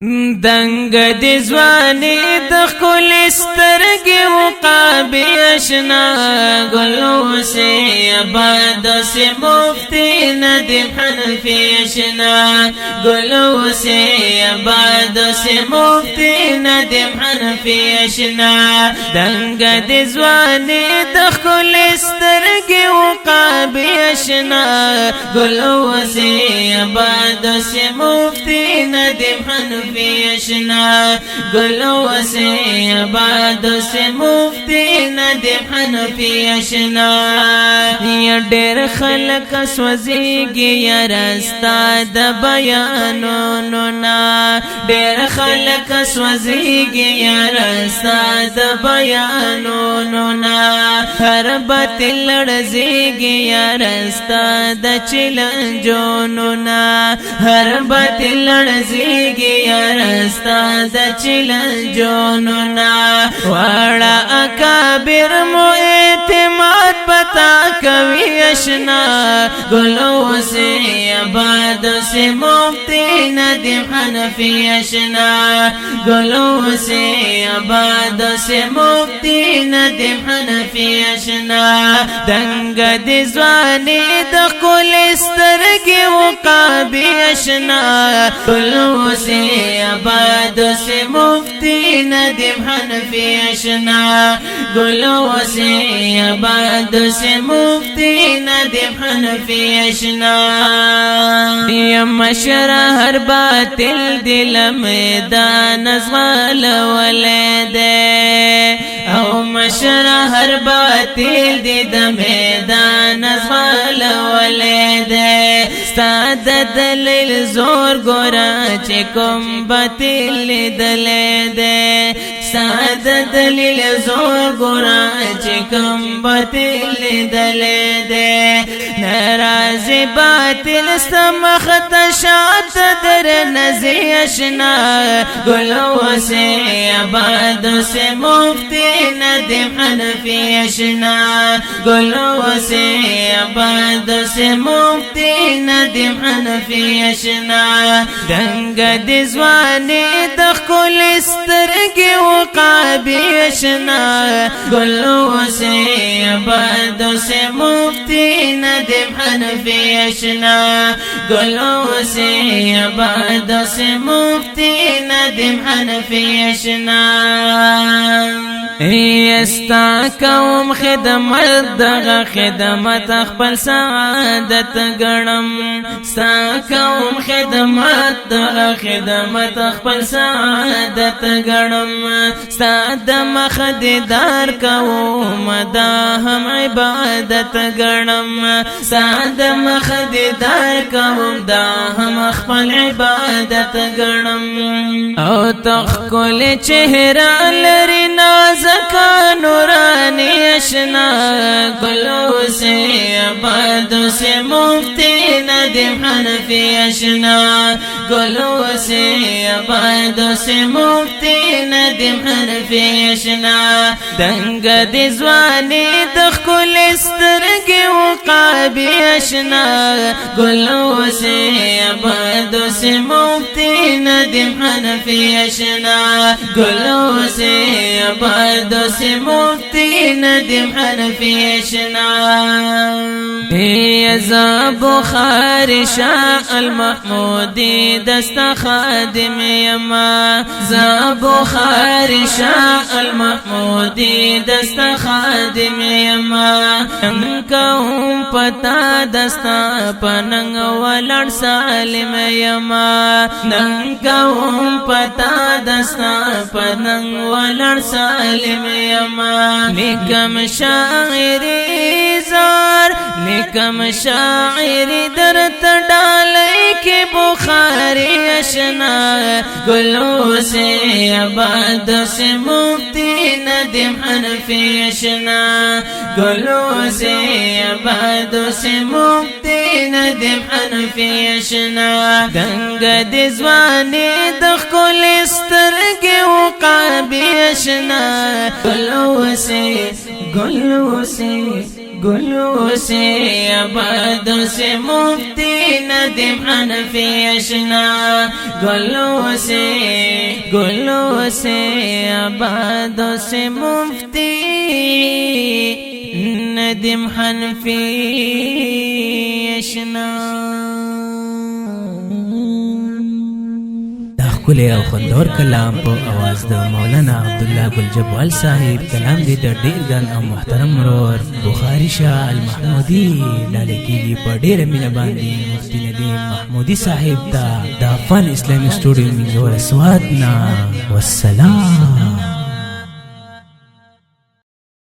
دنګ د ځواني د خپل سترګې وقابي اشنا ګلو سي آباد سي مفتي ندیم حنفي اشنا ګلو سي آباد سي مفتي ندیم حنفي اشنا دنګ د ځواني د خپل سترګې وقابي اشنا ګلو سي آباد سي مفتي ندیم حنفي اشنا گلو سے آباد سے مفتی ندیم حنفی اشنا یا ډیر خلق سوځيږي یا راستا د بیانونو نا ډیر خلق سوځيږي یا راستا د بیانونو نا هر بت لړزيږي یا راستا د چلنجونو نا هر بت لړزيږي رستا د چلنجونو نا وړا اکابر مو اعتماد پتا کوي اشنا ګلو سے آباد سے مفتی ندیم حنفی اشنا ګلو سے آباد سے مفتی ندیم حنفی اشنا دنګ د ځواني د خپل سترګې وقابي اشنا ګلو سے آباد سے مفتی ندیم حنفی اشنا گلو سے آباد سے مفتی ندیم حنفی اشنا یا مشر ہر باطل دل میدان ازغال ولدے او مشر ہر باطل دل میدان ازغال ولدے ستاد دلیل زور گورا چکم باطل دلیل دے ساد دلیل زور گورا چکم باطل دلیل دے ناراض باطل سمخت شات در نزی اشنا گلو سے آباد سے مفتی ندیم حنفی اشنا گلو سے آباد سے مفتی ندیم حنفی اشنا دنګ د ځواني د خپل سترګې وقابي اشنا ګلو سے آباد سے مفتی ندیم حنفی اشنا ګلو سے آباد سے مفتی ندیم حنفی اشنا استا کوم خدمت دغه خدمت خپل سعادت ګڼم ستا کوم خدمت دغه خدمت خپل سعادت ګڼم ستا د مخ دیدار کوم دا هم عبادت ګڼم ستا د مخ دیدار کوم دا هم خپل عبادت ګڼم او تخکل چهره لري نازکا نورانی اشنا گلو سے آباد سے مفتی ندیم حنفی اشنا گلو سے آباد سے مفتی ندیم حنفی اشنا دنګ د ځواني د خپل سترګې وقابي اشنا گلو سے آباد سے مفتی ندیم حنفی اشنا گلو سے آباد سے مفتی ندیم حنفی اشنا ازا بخاری شاء المحمودی دست خادم یما زا بخاری شاء المحمودی دست خادم یما انکاهم پتا دستا پننگ ولر سالم یما ننکاهم پتا دستا پننگ ولر سالم یما لکم شاعری زار لکم شاعری درت ڈالی کی بخاری اشنا گلو سے آباد سے مفتی ندیم حنفی اشنا گلو سے آباد سے مفتی ندیم حنفی اشنا دنګ د ځواني د خپل سترګې وقابي اشنا گلو سے عبادوں سے مفتی ندیم حنفی اشنا گلو سے عبادوں سے مفتی ندیم حنفی اشنا کلی او خندور کلام په आवाज د مولانا عبدالله گل جبال صاحب کلام دې د ډېر ګران او محترم مرور بخاری شاه المحمودي ډالې کېږي په ډېره مینه باندې مفتی ندیم محمودي صاحب ته د افغان اسلامي سټوډیو منځور اسوات نه والسلام.